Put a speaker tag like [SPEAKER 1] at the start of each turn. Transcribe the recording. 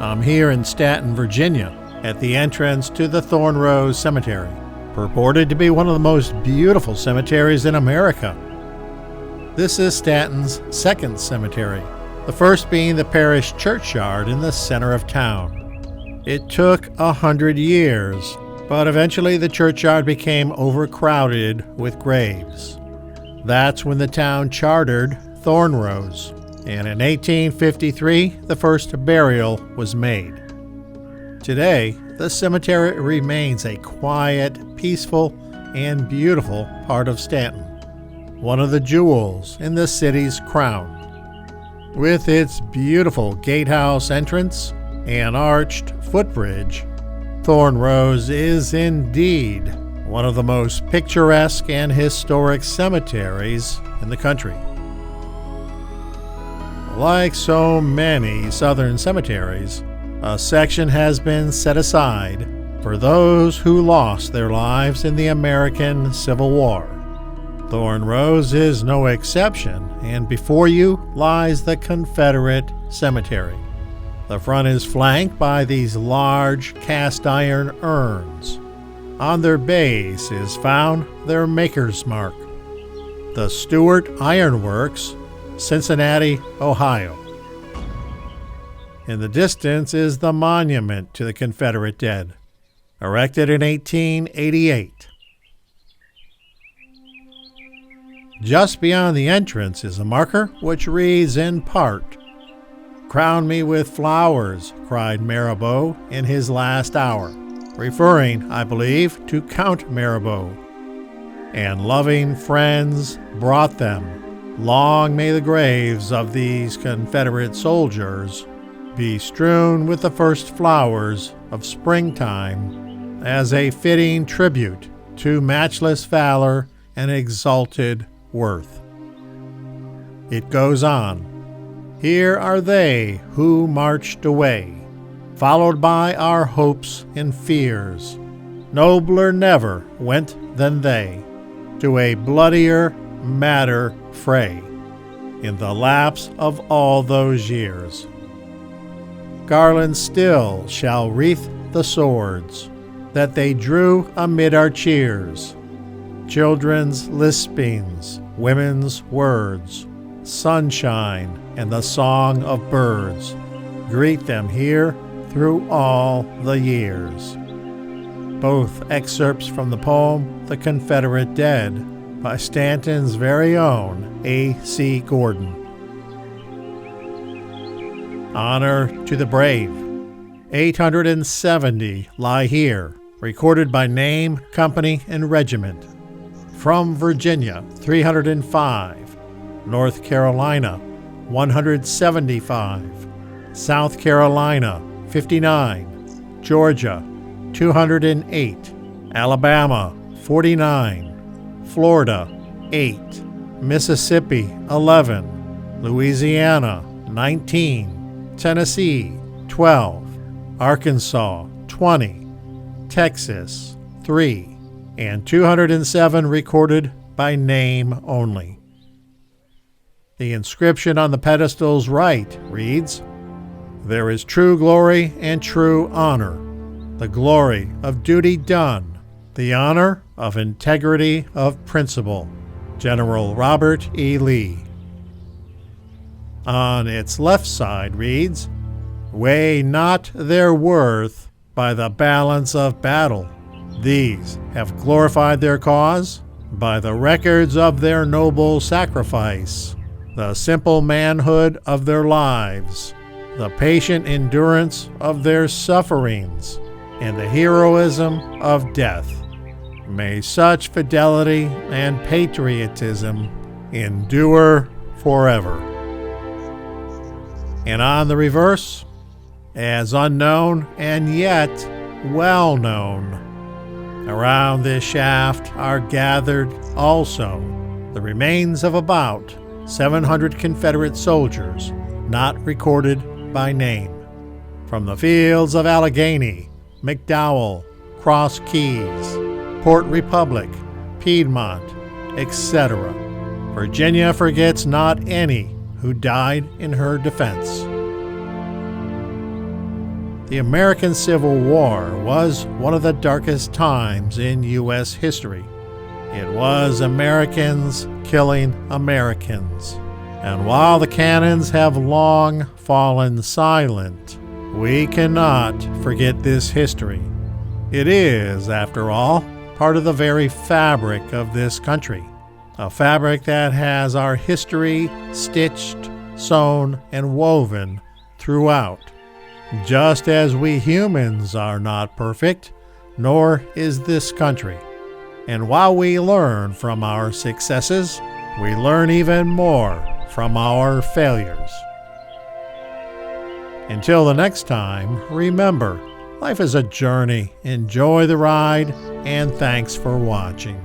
[SPEAKER 1] I'm here in Staunton, Virginia, at the entrance to the Thornrose Cemetery, purported to be one of the most beautiful cemeteries in America. This is Staunton's second cemetery, the first being the parish churchyard in the center of town. It took 100 years, but eventually the churchyard became overcrowded with graves. That's when the town chartered Thornrose, and in 1853 the first burial was made. Today, the cemetery remains a quiet, peaceful, and beautiful part of Staunton, one of the jewels in the city's crown. With its beautiful gatehouse entrance and arched footbridge, Thornrose is indeed one of the most picturesque and historic cemeteries in the country. Like so many southern cemeteries, a section has been set aside for those who lost their lives in the American Civil War. Thornrose is no exception, and before you lies the Confederate Cemetery. The front is flanked by these large cast-iron urns. On their base is found their maker's mark, the Stewart Iron Works, Cincinnati, Ohio. In the distance is the monument to the Confederate dead, erected in 1888. Just beyond the entrance is a marker which reads in part, "Crown me with flowers," cried Mirabeau in his last hour, referring, I believe, to Count Mirabeau. And loving friends brought them. Long may the graves of these Confederate soldiers be strewn with the first flowers of springtime as a fitting tribute to matchless valor and exalted worth. It goes on. Here are they who marched away, followed by our hopes and fears. Nobler never went than they, to a bloodier, madder fray, in the lapse of all those years. Garlands still shall wreath the swords that they drew amid our cheers. Children's lispings, women's words, sunshine and the song of birds greet them here through all the years. Both excerpts from the poem The Confederate Dead by Staunton's very own A.C. Gordon. Honor to the brave. 870 lie here, recorded by name, company, and regiment. From Virginia, 305. North Carolina, 175. South Carolina, 59. Georgia, 208. Alabama, 49. Florida, 8. Mississippi, 11. Louisiana, 19. Tennessee, 12. Arkansas, 20. Texas, 3. And 207 recorded by name only. The inscription on the pedestal's right reads, "There is true glory and true honor, the glory of duty done, the honor of integrity of principle. General Robert E. Lee." On its left side reads, "Weigh not their worth by the balance of battle. These have glorified their cause by the records of their noble sacrifice, the simple manhood of their lives, the patient endurance of their sufferings, and the heroism of death. May such fidelity and patriotism endure forever." And on the reverse, "As unknown and yet well known. Around this shaft are gathered also the remains of about 700 Confederate soldiers not recorded by name, from the fields of Allegheny, McDowell, Cross Keys, Port Republic, Piedmont, etc. Virginia forgets not any who died in her defense." The American Civil War was one of the darkest times in U.S. history. It was Americans killing Americans. And while the cannons have long fallen silent, we cannot forget this history. It is, after all, part of the very fabric of this country, a fabric that has our history stitched, sewn, and woven throughout. Just as we humans are not perfect, nor is this country. And while we learn from our successes, we learn even more from our failures. Until the next time, remember, life is a journey. Enjoy the ride, and thanks for watching.